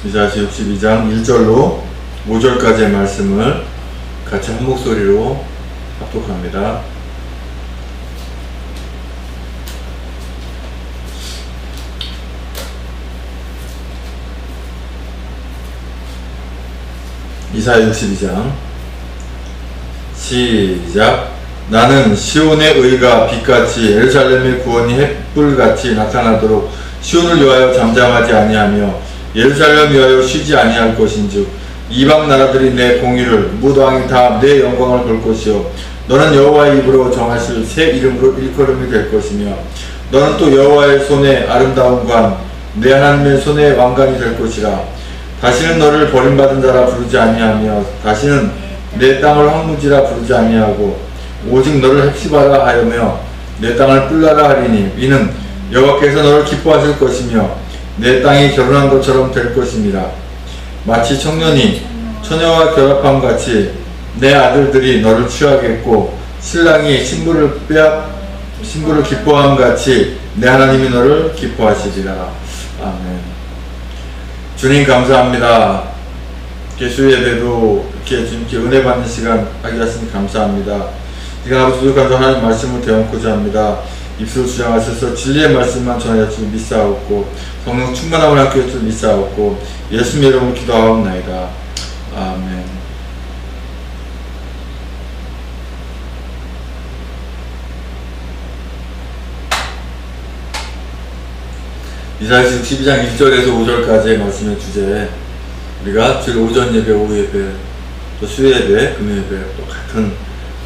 이사야서 62장 1절로 5절까지의 말씀을 같이 한 목소리로 합독합니다. 이사야 62장 시작. 나는 시온의 의가 빛같이 예루살렘의 구원이 햇불같이 나타나도록 시온을 위하여 잠잠하지 아니하며 예루살렘을 위하여 쉬지 아니할 것인즉 이방 나라들이 내 공의를 뭇 왕이 다 내 영광을 볼 것이요 너는 여호와의 입으로 정하실 새 이름으로 일컬음이 될 것이며 너는 또 여호와의 손의 아름다운 관 내 하나님의 손의 왕관이 될 것이라. 다시는 너를 버림받은 자라 부르지 아니하며 다시는 내 땅을 황무지라 부르지 아니하고 오직 너를 헵시바라 하여며 내 땅을 뿔라라 하리니 이는 여호와께서 너를 기뻐하실 것이며 내 땅이 결혼한 것처럼 될 것입니다. 마치 청년이 처녀와 결합함 같이 내 아들들이 너를 취하겠고 신랑이 신부를 기뻐함 같이 내 하나님이 너를 기뻐하시리라. 아멘. 주님 감사합니다. 이렇게 주의 예배도 이렇게 주님께 은혜 받는 시간 하게 하시니 감사합니다. 이가 아버지 부족한 하나님 말씀을 대언고자 합니다. 입술 주장하셔서 진리의 말씀만 전하여 주님 믿사옵고 성령 충만함을 함께 해주님 믿사옵고 예수님의 이름으로 기도하옵나이다. 아멘. 이사야서 62장 1절에서 5절까지의 말씀의 주제에 우리가 주일 오전 예배, 오후 예배, 또 수요 예배, 금요 예배 또 같은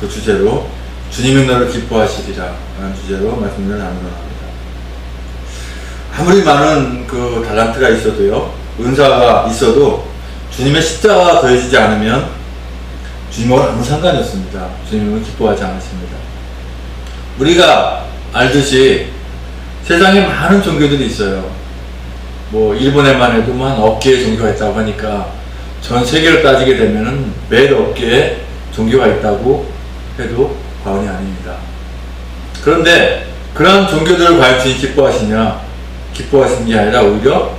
그 주제로 주님이 너를 기뻐하시리라 라는 주제로 말씀을 나누려 합니다. 아무리 많은 그 달란트가 있어도요, 은사가 있어도 주님의 십자가가 더해지지 않으면 주님과 아무 상관이 없습니다. 주님은 기뻐하지 않으십니다. 우리가 알듯이 세상에 많은 종교들이 있어요. 뭐 일본에만 해도 한 억 개의 종교가 있다고 하니까 전 세계를 따지게 되면은 몇 억 개의 종교가 있다고 해도 과언이 아닙니다. 그런데 그러한 종교들을 과연 주님 기뻐하시냐? 기뻐하시는 게 아니라 오히려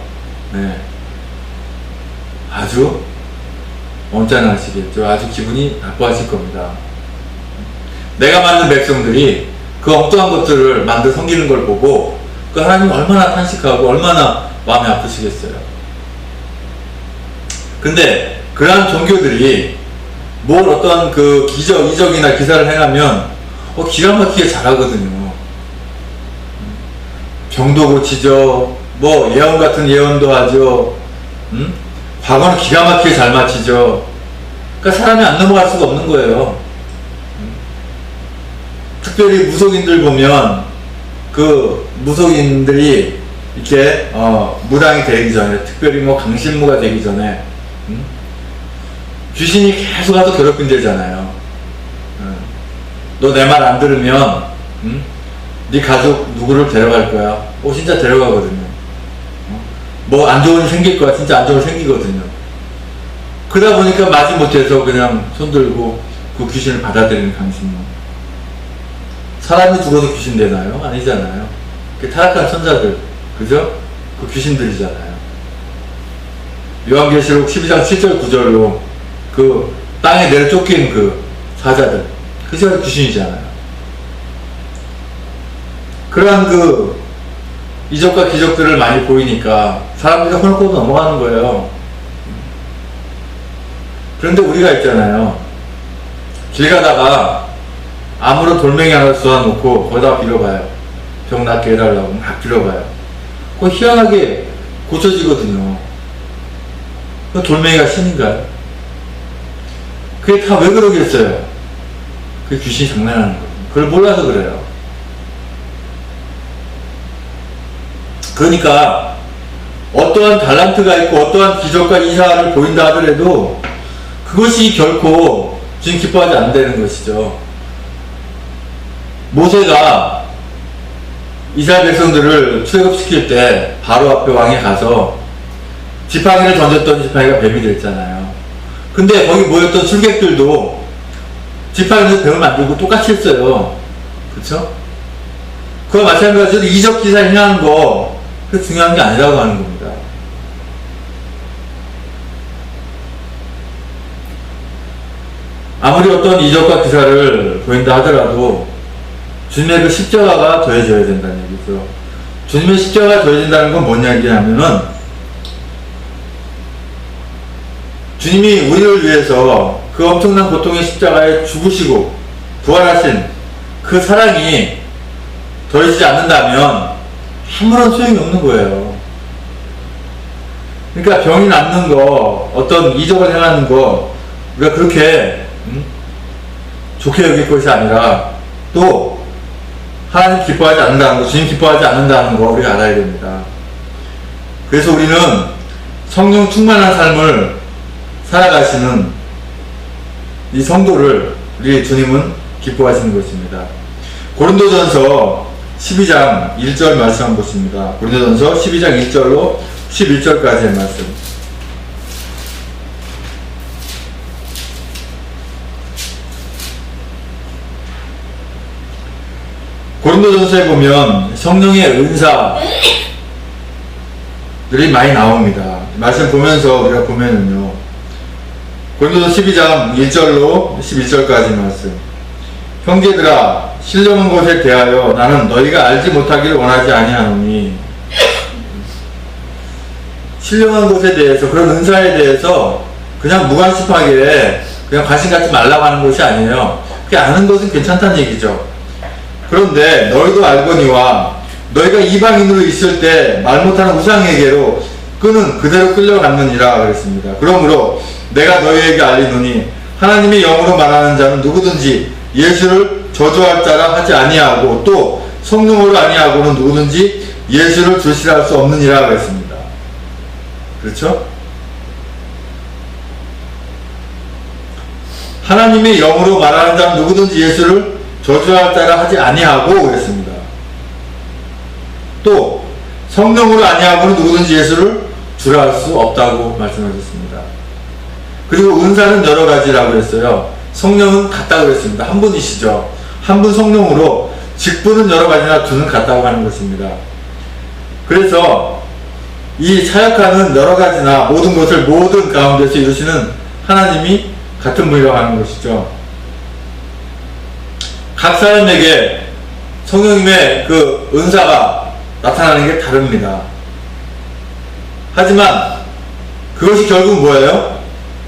아주 언짢아하시겠죠. 아주 기분이 나빠하실 겁니다. 내가 만든 백성들이 그 엉뚱한 것들을 만들어 섬기는 걸 보고 그 하나님 얼마나 탄식하고 얼마나 마음이 아프시겠어요. 근데 그러한 종교들이 뭘 어떤 그 이적이나 기사를 행하면 기가 막히게 잘하거든요. 병도 고치죠. 뭐 예언 같은 예언도 하죠. 과거는 기가 막히게 잘 마치죠. 그러니까 사람이 안 넘어갈 수가 없는 거예요. 특별히 무속인들 보면 그 무속인들이 이렇게 무당이 되기 전에, 특별히 뭐 강신무가 되기 전에 귀신이 계속 와서 괴롭힌대잖아요. 너 내 말 안 들으면 네 가족 누구를 데려갈 거야. 진짜 데려가거든요. 뭐 안 좋은 일 생길 거야. 진짜 안 좋은 일 생기거든요. 그러다 보니까 마지못해서 그냥 손들고 그 귀신을 받아들이는 강신무. 사람이 죽어서 귀신 되나요? 아니잖아요. 타락한 천사들, 그죠? 그 귀신들이잖아요. 요한계시록 12장 7절 9절로 그 땅에 내려 쫓긴 그 사자들, 그 사람 귀신이잖아요. 그러한 그 이적과 기적들을 많이 보이니까 사람들이 헐고 넘어가는 거예요. 그런데 우리가 있잖아요. 길 가다가 아무런 돌멩이 하나 쏘아놓고 거기다 빌어봐요. 병 낫게 해달라고 막 빌어봐요. 그거 희한하게 고쳐지거든요. 그 돌멩이가 신인가요? 그게 다 왜 그러겠어요? 그게 귀신이 장난하는 거예요. 그걸 몰라서 그래요. 그러니까 어떠한 달란트가 있고 어떠한 기적과 이사를 보인다 하더라도 그것이 결코 주님 기뻐하지 않는다는 것이죠. 모세가 이스라엘 백성들을 출애굽시킬 때 바로 앞에 왕에 가서 지팡이를 던졌던 지팡이가 뱀이 됐잖아요. 근데 거기 모였던 술객들도 지팡이에서 뱀을 만들고 똑같이 했어요. 그쵸? 그와 마찬가지로 이적 기사 행하는 거, 그 중요한 게 아니라고 하는 겁니다. 아무리 어떤 이적과 기사를 보인다 하더라도 주님의 그 십자가가 더해져야 된다는 얘기죠. 주님의 십자가가 더해진다는 건 뭔 얘기냐면은 주님이 우리를 위해서 그 엄청난 고통의 십자가에 죽으시고 부활하신 그 사랑이 더해지지 않는다면 아무런 소용이 없는 거예요. 그러니까 병이 낫는 거, 어떤 이적을 행하는 거 우리가 그렇게 좋게 여길 것이 아니라 또 하나님 기뻐하지 않는다는 거, 주님 기뻐하지 않는다는 거 우리가 알아야 됩니다. 그래서 우리는 성령 충만한 삶을 살아가시는 이 성도를 우리 주님은 기뻐하시는 것입니다. 고린도전서 12장 1절 말씀 한번 보십니다. 고린도전서 12장 1절로 11절까지의 말씀. 고린도전서에 보면 성령의 은사들이 많이 나옵니다. 말씀 보면서 우리가 보면은요, 고린도전서 12장 1절로 11절까지 말씀. 형제들아, 신령한 것에 대하여 나는 너희가 알지 못하기를 원하지 아니하노니. 신령한 것에 대해서, 그런 은사에 대해서 그냥 무관심하게 그냥 관심 갖지 말라고 하는 것이 아니에요. 그게 아는 것은 괜찮다는 얘기죠. 그런데 너희도 알거니와 너희가 이방인으로 있을 때 말 못하는 우상에게로 끄는 그대로 끌려갔느니라 그랬습니다. 그러므로 내가 너희에게 알리노니 하나님의 영으로 말하는 자는 누구든지 예수를 저주할 자라 하지 아니하고 또 성령으로 아니하고는 누구든지 예수를 주시할 수 없느니라 그랬습니다. 그렇죠? 하나님의 영으로 말하는 자는 누구든지 예수를 저주할 자라 하지 아니하고 그랬습니다. 또 성령으로 아니하고는 누구든지 예수를 주라 할 수 없다고 말씀하셨습니다. 그리고 은사는 여러 가지라고 했어요. 성령은 같다고 그랬습니다. 한 분이시죠. 한 분 성령으로 직분은 여러 가지나 두는 같다고 하는 것입니다. 그래서 이 사역하는 여러 가지나 모든 것을 모든 가운데서 이루시는 하나님이 같은 분이라고 하는 것이죠. 각 사람에게 성령님의 그 은사가 나타나는 게 다릅니다. 하지만 그것이 결국 뭐예요?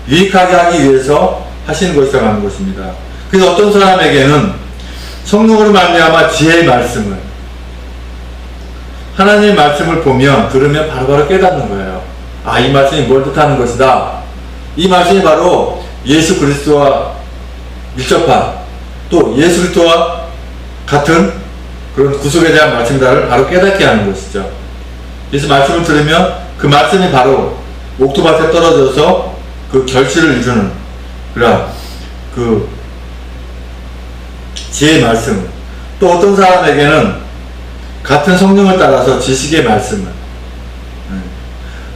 유익하게 하기 위해서 하시는 것이라고 하는 것입니다. 그래서 어떤 사람에게는 성령으로 말미암아 지혜의 말씀을, 하나님의 말씀을 보면 들으면 바로바로 깨닫는 거예요. 아, 이 말씀이 뭘 뜻하는 것이다. 이 말씀이 바로 예수 그리스도와 밀접한, 또 예수 그리스도와 같은 그런 구속에 대한 말씀들을 바로 깨닫게 하는 것이죠. 그래서 말씀을 들으면 그 말씀이 바로 옥토밭에 떨어져서 그 결실을 이루는 그런 그 지혜의 말씀. 또 어떤 사람에게는 같은 성령을 따라서 지식의 말씀을,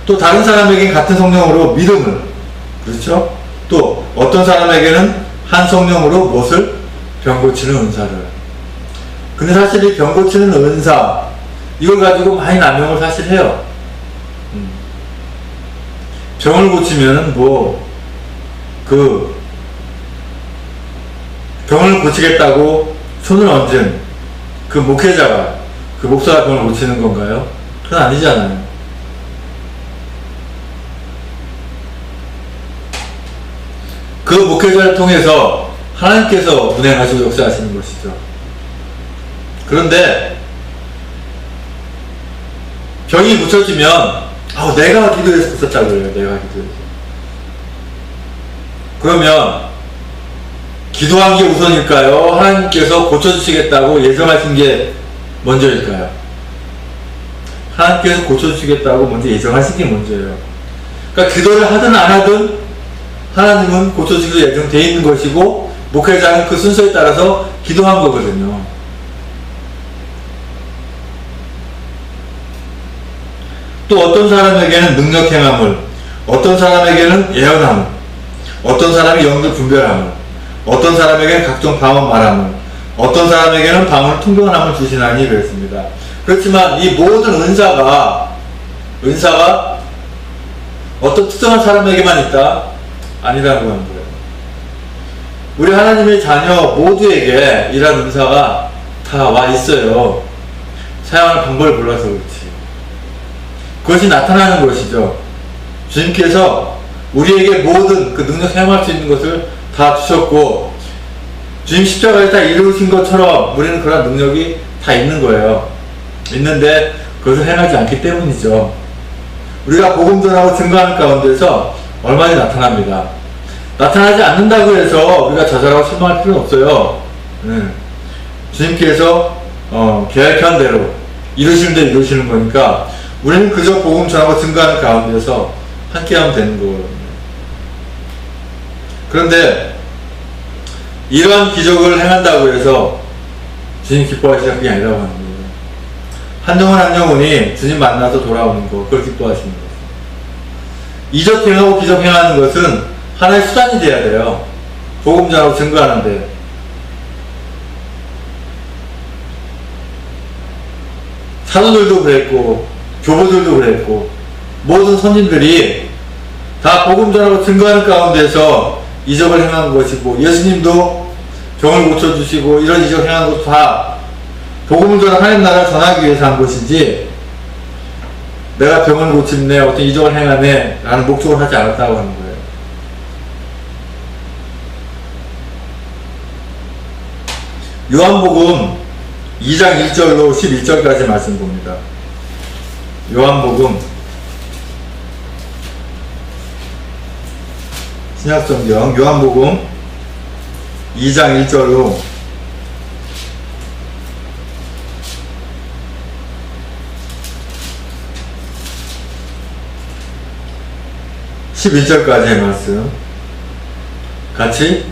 또 다른 사람에게는 같은 성령으로 믿음을, 그렇죠? 또 어떤 사람에게는 한 성령으로 무엇을? 병 고치는 은사를. 근데 사실 이 병 고치는 은사, 이걸 가지고 많이 남용을 사실 해요. 병을 고치면은 병을 고치겠다고 손을 얹은 그 목회자가, 그 목사가 병을 고치는 건가요? 그건 아니잖아요. 그 목회자를 통해서 하나님께서 운행하시고 역사하시는 것이죠. 그런데 병이 고쳐지면 내가 기도해서 고쳤다고 그래요. 내가 기도해서. 그러면 기도한 게 우선일까요? 하나님께서 고쳐주시겠다고 예정하신 게 먼저일까요? 하나님께서 고쳐주시겠다고 먼저 예정하신 게 먼저예요. 그러니까 기도를 하든 안 하든 하나님은 고쳐주기로 예정되어 있는 것이고, 목회자는 그 순서에 따라서 기도한 거거든요. 또 어떤 사람에게는 능력 행함을, 어떤 사람에게는 예언함을, 어떤 사람이 영들 분별함을, 어떤 사람에게는 각종 방언 말함을, 어떤 사람에게는 방언을 통변함을 주시나니 그랬습니다. 그렇지만 이 모든 은사가 어떤 특정한 사람에게만 있다? 아니라고 하는 거예요. 우리 하나님의 자녀 모두에게 이런 은사가 다 와 있어요. 사용하는 방법을 몰라서 그렇지. 그것이 나타나는 것이죠. 주님께서 우리에게 모든 그 능력 사용할 수 있는 것을 다 주셨고, 주님 십자가에 다 이루신 것처럼 우리는 그런 능력이 다 있는 거예요. 있는데 그것을 행하지 않기 때문이죠. 우리가 복음 전하고 증거하는 가운데서 얼마나 나타납니다. 나타나지 않는다고 해서 우리가 좌절하고 실망할 필요는 없어요. 주님께서 계획한 대로 이루시는 대로 이루시는 거니까 우리는 그저 복음 전하고 증거하는 가운데서 함께하면 되는 거거든요. 그런데 이러한 기적을 행한다고 해서 주님 기뻐하시는 게 아니라고 하는 거예요. 한 영혼 한 영혼이 주님 만나서 돌아오는 거, 그걸 기뻐하시는 거예요. 이적 행하고 기적 행하는 것은 하나의 수단이 돼야 돼요. 복음 전하고 증거하는데. 사도들도 그랬고 교보들도 그랬고 모든 선진들이 다 복음 전하고 증거하는 가운데서 이적을 행한 것이고, 예수님도 병을 고쳐주시고 이런 이적 행한 것도 다 복음을 전한 하나님 나라를 전하기 위해서 한 것이지, 내가 병을 고침네, 어떤 이적을 행하네 라는 목적을 하지 않았다고 하는 거예요. 요한복음 2장 1절로 11절까지 말씀 봅니다. 요한복음 신약성경 요한복음 2장 1절로 11절까지의 말씀 같이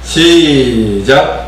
시작.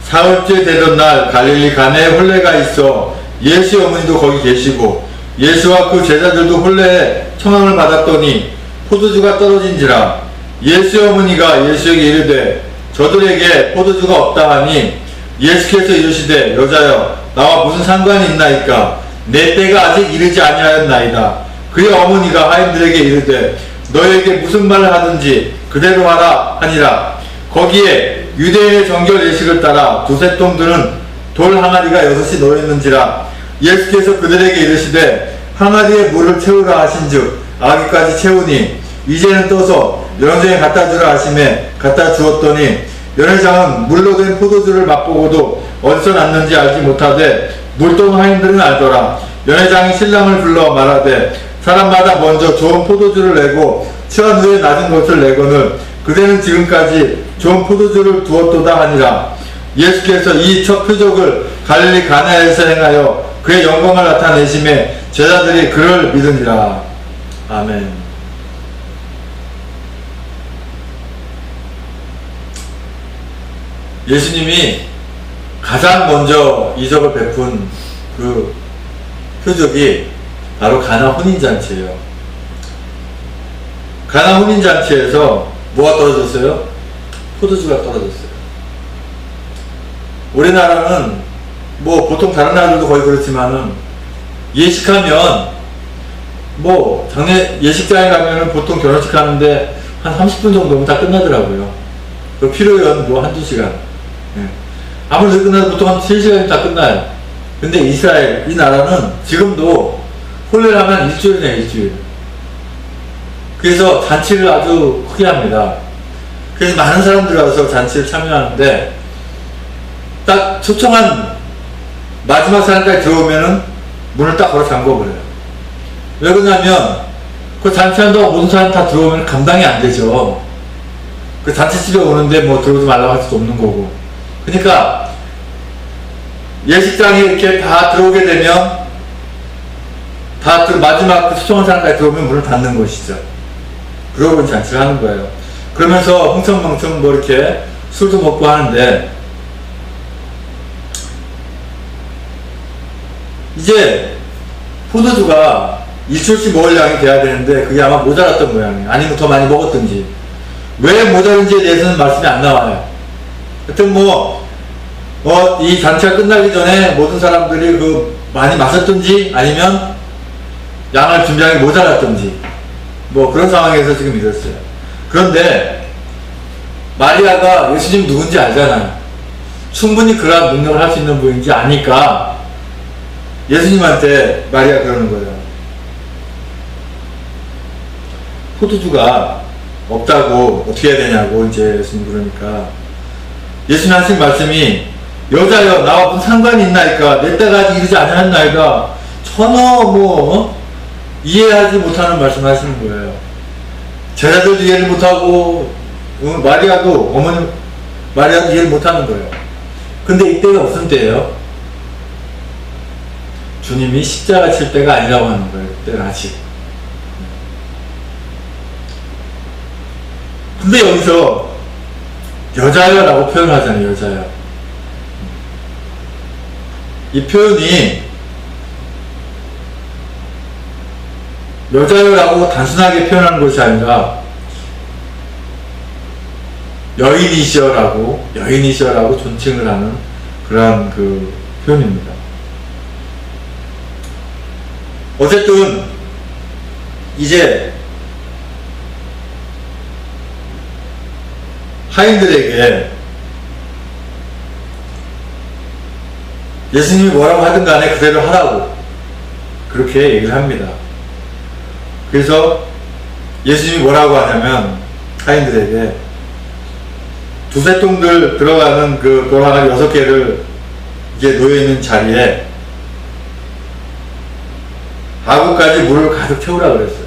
사흘째 되던 날 갈릴리 가나에 혼례가 있어 예수의 어머니도 거기 계시고 예수와 그 제자들도 혼례에 청함을 받았더니 포도주가 떨어진지라. 예수의 어머니가 예수에게 이르되 저들에게 포도주가 없다 하니 예수께서 이르시되 여자여 나와 무슨 상관이 있나이까? 내 때가 아직 이르지 아니하였나이다. 그의 어머니가 하인들에게 이르되 너에게 무슨 말을 하든지 그대로 하라 하니라. 거기에 유대인의 정결 예식을 따라 두세 통 드는 돌 항아리가 6이 놓였는지라. 예수께서 그들에게 이르시되 항아리에 물을 채우라 하신즉 아기까지 채우니 이제는 떠서 연회장에 갖다 주라 하시매 갖다 주었더니 연회장은 물로 된 포도주를 맛보고도 어디서 났는지 알지 못하되 물동 하인들은 알더라. 연회장이 신랑을 불러 말하되 사람마다 먼저 좋은 포도주를 내고 취한 후에 낮은 것을 내거늘 그대는 지금까지 좋은 포도주를 두었도다 하니라. 예수께서 이 첫 표적을 갈릴리 가나에서 행하여 그의 영광을 나타내심에 제자들이 그를 믿으니라. 아멘. 예수님이 가장 먼저 이적을 베푼 그 표적이 바로 가나 혼인잔치예요. 가나 혼인잔치에서 뭐가 떨어졌어요? 포도주가 떨어졌어요. 우리나라는 뭐 보통 다른 나라들도 거의 그렇지만은 예식하면 뭐 장례 예식장에 가면은 보통 결혼식 하는데 한 30분 정도면 다 끝나더라고요. 그 필요한 뭐 한두 시간. 예. 아무리 끝나도 보통 한 3시간이면 다 끝나요. 근데 이스라엘 이 나라는 지금도 혼례를 하면 일주일이네요. 일주일. 그래서 잔치를 아주 크게 합니다. 그래서 많은 사람들이 와서 잔치를 참여하는데 딱 초청한 마지막 사람까지 들어오면은 문을 딱 걸어 잠궈버려요. 왜 그러냐면 그 잔치한다고 모든 사람 다 들어오면 감당이 안 되죠. 그 잔치집에 오는데 뭐 들어오지 말라고 할 수도 없는 거고. 그러니까 예식장에 이렇게 다 들어오게 되면 다 마지막 그 초청한 사람까지 들어오면 문을 닫는 것이죠. 그러고 잔치를 하는 거예요. 그러면서 흥청망청 뭐 이렇게 술도 먹고 하는데 이제 포도주가 1초씩 먹을 양이 돼야 되는데 그게 아마 모자랐던 모양이에요. 아니면 더 많이 먹었든지. 왜 모자른지에 대해서는 말씀이 안 나와요. 하여튼 이 잔치가 끝나기 전에 모든 사람들이 많이 마셨든지 아니면 양을 준비하기 가 모자랐든지 뭐 그런 상황에서 지금 이랬어요. 그런데 마리아가 예수님 누군지 알잖아요. 충분히 그러한 능력을 할 수 있는 분인지 아니까 예수님한테 마리아 그러는 거예요. 포도주가 없다고 어떻게 해야 되냐고 이제 예수님 그러니까 예수님 하신 말씀이 여자여 나와 무슨 상관이 있나이까 내 때까지 이르지 아니하였나이다. 전혀 이해하지 못하는 말씀 하시는 거예요. 제자들도 이해를 못하고 마리아도 어머니 마리아도 이해를 못하는 거예요. 근데 이때가 무슨 때예요? 주님이 십자가 칠 때가 아니라고 하는 거예요. 그때는 아직. 근데 여기서 여자여 라고 표현하잖아요. 여자여. 이 표현이 여자여 라고 단순하게 표현하는 것이 아니라 여인이시여 라고 존칭을 하는 그러한 그 표현입니다. 어쨌든 이제 하인들에게 예수님이 뭐라고 하든 간에 그대로 하라고 그렇게 얘기를 합니다. 그래서 예수님이 뭐라고 하냐면 하인들에게 두세 통들 들어가는 그 돌아가는 6개를 이제 놓여있는 자리에 바구까지 물을 가득 태우라 그랬어요.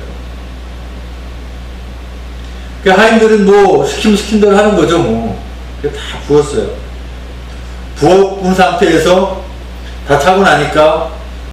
그 하인들은 뭐 시킨 대로 하는 거죠. 뭐 다 부었어요. 부은 상태에서 다 차고 나니까